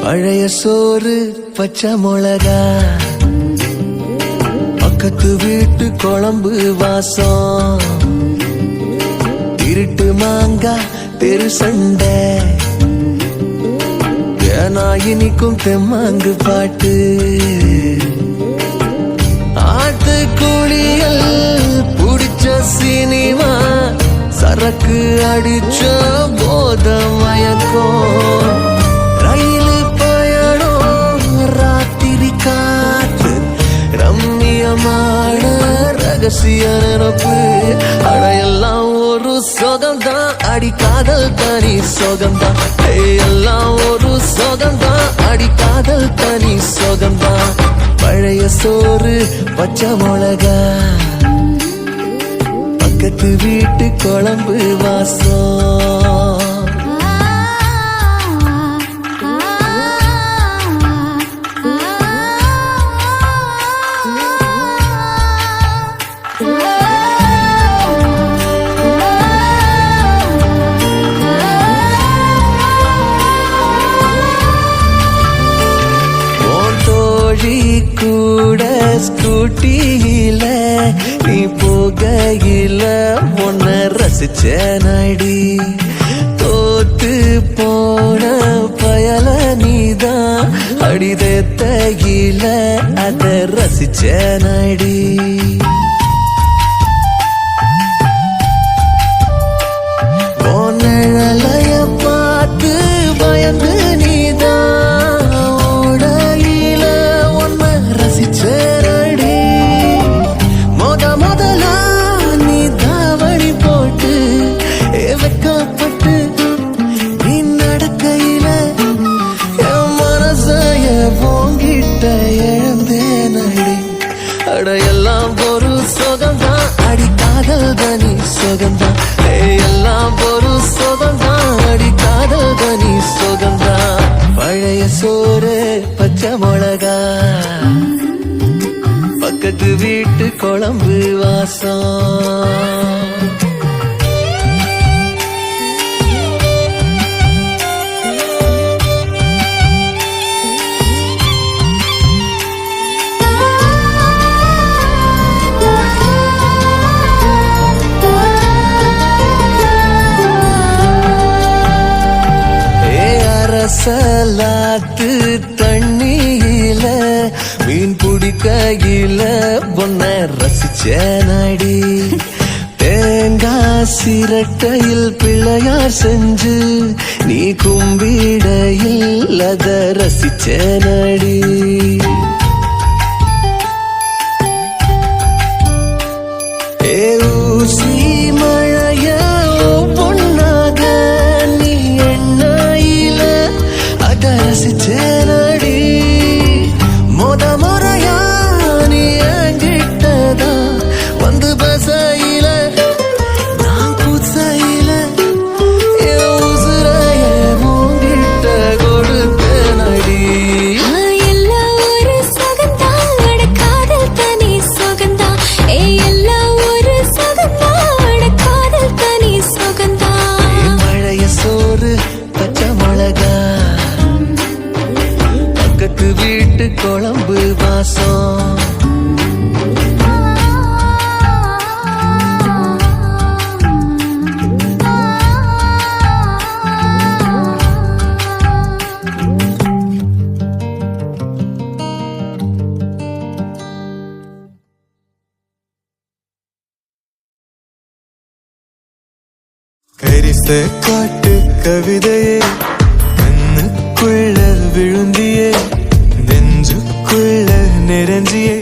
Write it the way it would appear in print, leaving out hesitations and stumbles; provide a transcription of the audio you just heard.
பழைய சோறு பச்சை மிளகா, பக்கத்து வீட்டு குழம்பு வாசம், திருட்டு மாங்கா தெரு சண்டை, ஏனா இனிக்கும் தெம்மாங்கு பாட்டு, ஆட்டு குளியல் புடிச்ச சினிமா, சரக்கு அடிச்ச போத மயக்கம், ரயிலு பயணம் ராத்திரி காத்து, ரம்மியமான ரகசிய நினப்பு, அடையெல்லாம் ஒரு சொகம்தான், அடி காதல் தனி சொகம்தான், எல்லாம் ஒரு சொகம்தான், அடி காதல் தனி சொகம்தான். பழைய சோறு பச்சை மிளகா, பக்கத்து வீட்டு குழம்பு வாசம். கூட ஸ்கூட்டியில நீ போகையில உன்ன ரசிச்ச நடி, தோத்து போன பயல நீதான் அடிதத்தையில அத ரசிச்ச நடி. நிழலைய பார்த்து பயந்து நீதான் ஓடையில உன்ன ரசிச்சடி, முதலா நீ தாவணி போட்டு வெக்கப்பட்டு நீ நடக்கையில என் மனசைய போங்கிட்ட இழந்தேனடி, அடையெல்லாம் ஒரு சொகம்தான், அடி காதல் தனி சொகம்தான், எல்லாம் ஒரு சொகம்தான், அடி காதல் தனி சொகம்தான். பழைய சோறு பச்சை மிளகா, பக்கத்து வீட்டு குழம்பு வாசம். சலாத்து தண்ணியில மீன் பிடிக்கையில பொன்ன ரசிச்ச நடி, தேங்காய் சிரட்டையில் பிள்ளையார் செஞ்சு நீ கும்பிடையில் அத ரசிச்ச நடி. ஊசி மழைய பொன்னாக நீ எண்ணெயில அத ரசிச்சேனடி, முறையா நீ என்கிட்டதா வந்து பசையில நான் குசையில என் உசுரைய உங்கிட்ட கொடுத்தேனடி. பழைய சோறு பச்சை மிளகா, பக்கத்து வீட்டு குழம்பு வாசம். கரிச காட்டு கவிதையே கண்ணுக்குள்ள விழுந்தியே, நெஞ்சுக்குள்ள நிறைஞ்சியே.